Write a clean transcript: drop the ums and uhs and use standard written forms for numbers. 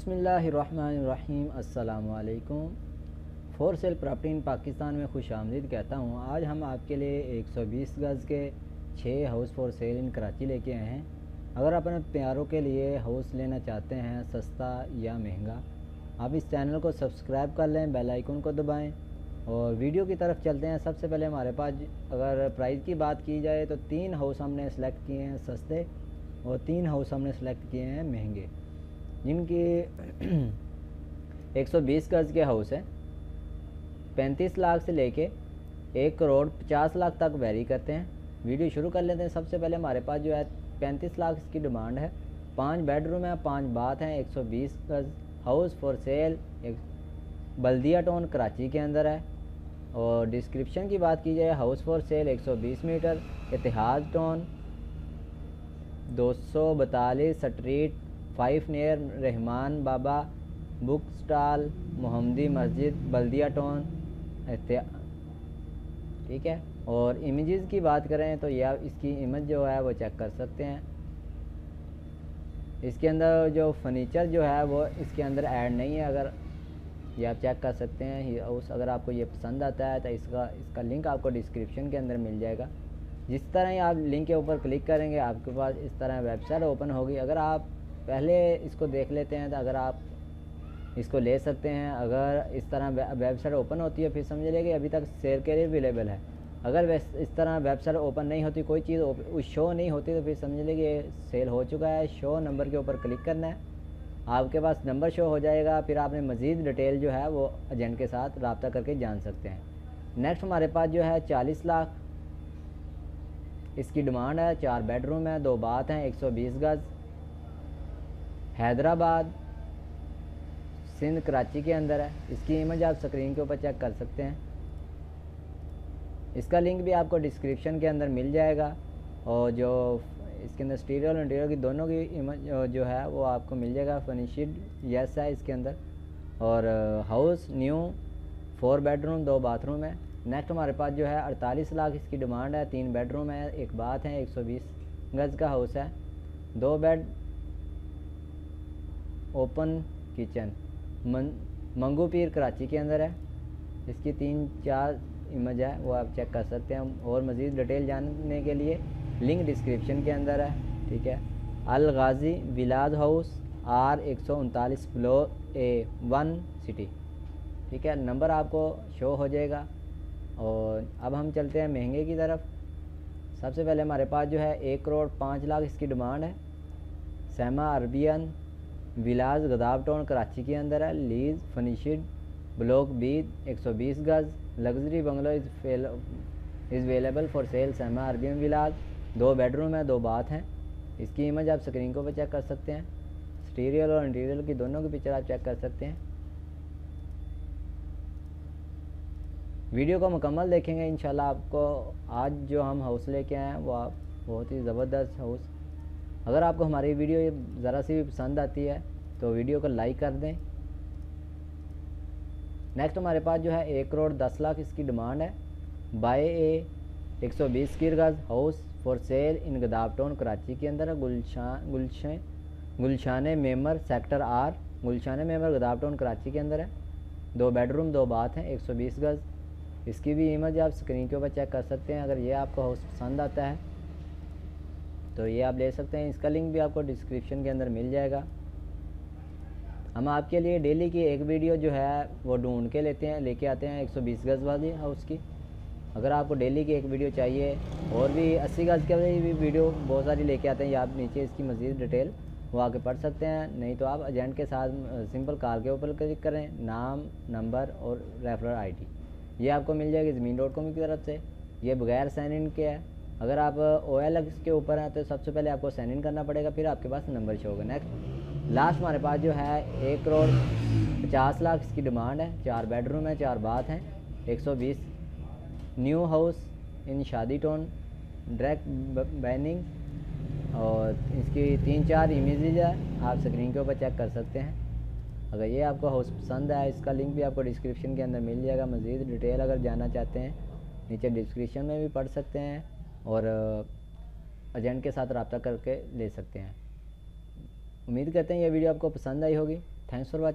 बिस्मिल्लाहिर्रहमानिर्रहीम अस्सलामुअलैकुम। For sale property in Pakistan में खुश आमदीद कहता हूँ। आज हम आपके लिए 120 गज़ के 6 हाउस फॉर सेल इन कराची लेके आए हैं। अगर आप अपने प्यारों के लिए हाउस लेना चाहते हैं सस्ता या महंगा, आप इस चैनल को सब्सक्राइब कर लें, बेल आइकन को दबाएं और वीडियो की तरफ चलते हैं। सबसे पहले हमारे पास अगर प्राइस की बात की जाए तो 3 हाउस हमने सेलेक्ट किए हैं सस्ते और 3 हाउस हमने सेलेक्ट किए हैं महंगे, जिनकी 120 गज़ के हाउस है। 35 लाख से लेके 1 करोड़ 50 लाख तक वेरी करते हैं। वीडियो शुरू कर लेते हैं। सबसे पहले हमारे पास जो है 35 लाख इसकी डिमांड है। 5 बेडरूम है, 5 बाथ हैं, 120 गज़ हाउस फॉर सेल, एक बल्दिया टाउन कराची के अंदर है। और डिस्क्रिप्शन की बात की जाए, house for sale 120 metre, Ittehad town, 242 street 5 near Rehman Baba book stall, Mohammadi मस्जिद, बल्दिया टाउन। ठीक है। और इमेजेस की बात करें तो यह इसकी इमेज जो है वो चेक कर सकते हैं। इसके अंदर जो फर्नीचर जो है वो इसके अंदर ऐड नहीं है, अगर ये आप चेक कर सकते हैं। अगर आपको ये पसंद आता है तो इसका लिंक आपको डिस्क्रिप्शन के अंदर मिल जाएगा। जिस तरह ही आप लिंक के ऊपर क्लिक करेंगे आपके पास इस तरह वेबसाइट ओपन होगी। अगर आप पहले इसको देख लेते हैं तो अगर आप इसको ले सकते हैं। अगर इस तरह वेबसाइट ओपन होती है फिर समझ लीजिए कि अभी तक सेल के लिए अवेलेबल है। अगर इस तरह वेबसाइट ओपन नहीं होती, कोई चीज़ शो नहीं होती, तो फिर समझ लीजिए कि सेल हो चुका है। शो नंबर के ऊपर क्लिक करना है, आपके पास नंबर शो हो जाएगा। फिर आपने मज़ीद डिटेल जो है वो एजेंट के साथ रब्ता करके जान सकते हैं। नेक्स्ट हमारे पास जो है 40 लाख इसकी डिमांड है। 4 बेडरूम है, 2 बाथ हैं, 120 गज़, हैदराबाद सिंध कराची के अंदर है। इसकी इमेज आप स्क्रीन के ऊपर चेक कर सकते हैं। इसका लिंक भी आपको डिस्क्रिप्शन के अंदर मिल जाएगा। और जो इसके अंदर स्टीरियो और इंटीरियर की दोनों की इमेज जो है वो आपको मिल जाएगा। फर्निशिड यस है इसके अंदर। और हाउस न्यू 4 बेडरूम 2 बाथरूम है। नेक्स्ट हमारे पास जो है 48 लाख इसकी डिमांड है। 3 बेडरूम है, 1 बाथ है, 120 गज़ का हाउस है, 2 बेड, ओपन किचन, मंगू पीर कराची के अंदर है। इसकी 3-4 इमेज है वो आप चेक कर सकते हैं। और मज़ीद डिटेल जानने के लिए लिंक डिस्क्रिप्शन के अंदर है। ठीक है। Al Ghazi villas house R139 floor A1 city. ठीक है, नंबर आपको शो हो जाएगा। और अब हम चलते हैं महंगे की तरफ। सबसे पहले हमारे पास जो है 1 करोड़ 5 लाख इसकी डिमांड है। सैमा अरबियन विलाज गदाब टाउन कराची के अंदर है। लीज फर्निशिड ब्लॉक बी 120 गज़, luxury bungalow is available for sale, सैमा अरबियन विलाज। 2 बेडरूम है, 2 बाथ हैं। इसकी इमेज आप स्क्रीन को पर चेक कर सकते हैं। एक्सटीरियर और इंटीरियर की दोनों की पिक्चर आप चेक कर सकते हैं। वीडियो को मुकम्मल देखेंगे इंशाल्लाह आपको आज जो हम हाउस लेके आए हैं वो आप बहुत ही ज़बरदस्त हाउस। अगर आपको हमारी वीडियो ज़रा सी भी पसंद आती है तो वीडियो को लाइक कर दें। नेक्स्ट हमारे पास जो है 1 करोड़ 10 लाख इसकी डिमांड है। बाय 120 गज़ house for sale in Gadap town Karachi के अंदर है। Gulshan Memar sector R, Gulshan Memar Gadap town Karachi के अंदर है। 2 बेडरूम 2 बाथ हैं, 120 गज़। इसकी भी इमेज आप स्क्रीन के ऊपर चेक कर सकते हैं। अगर ये आपको हाउस पसंद आता है तो ये आप ले सकते हैं। इसका लिंक भी आपको डिस्क्रिप्शन के अंदर मिल जाएगा। हम आपके लिए डेली की एक वीडियो जो है वो ढूंढ के लेके आते हैं 120 गज़ वाली हाउस की। अगर आपको डेली की एक वीडियो चाहिए और भी 80 गज़ के वाली भी वीडियो बहुत सारी लेके आते हैं, या आप नीचे इसकी मज़ीद डिटेल वो आके पढ़ सकते हैं। नहीं तो आप एजेंट के साथ सिंपल कॉल के ऊपर क्लिक करें, नाम, नंबर और रेफरल ID ये आपको मिल जाएगी ज़मीन.com की तरफ से। ये बगैर साइन इन के है। अगर आप OLX के ऊपर हैं तो सबसे पहले आपको साइन इन करना पड़ेगा, फिर आपके पास नंबर शो होगा। नेक्स्ट लास्ट हमारे पास जो है 1 करोड़ 50 लाख इसकी डिमांड है। 4 बेडरूम है, 4 बाथ हैं, 120 न्यू हाउस इन शादी टाउन डायरेक्ट बैनिंग। और इसकी 3-4 इमेजेज है, आप स्क्रीन के ऊपर चेक कर सकते हैं। अगर ये आपको हाउस पसंद है, इसका लिंक भी आपको डिस्क्रिप्शन के अंदर मिल जाएगा। मज़ीद डिटेल अगर जानना चाहते हैं नीचे डिस्क्रिप्शन में भी पढ़ सकते हैं और एजेंट के साथ रब्ता करके ले सकते हैं। उम्मीद करते हैं ये वीडियो आपको पसंद आई होगी। Thanks for watching.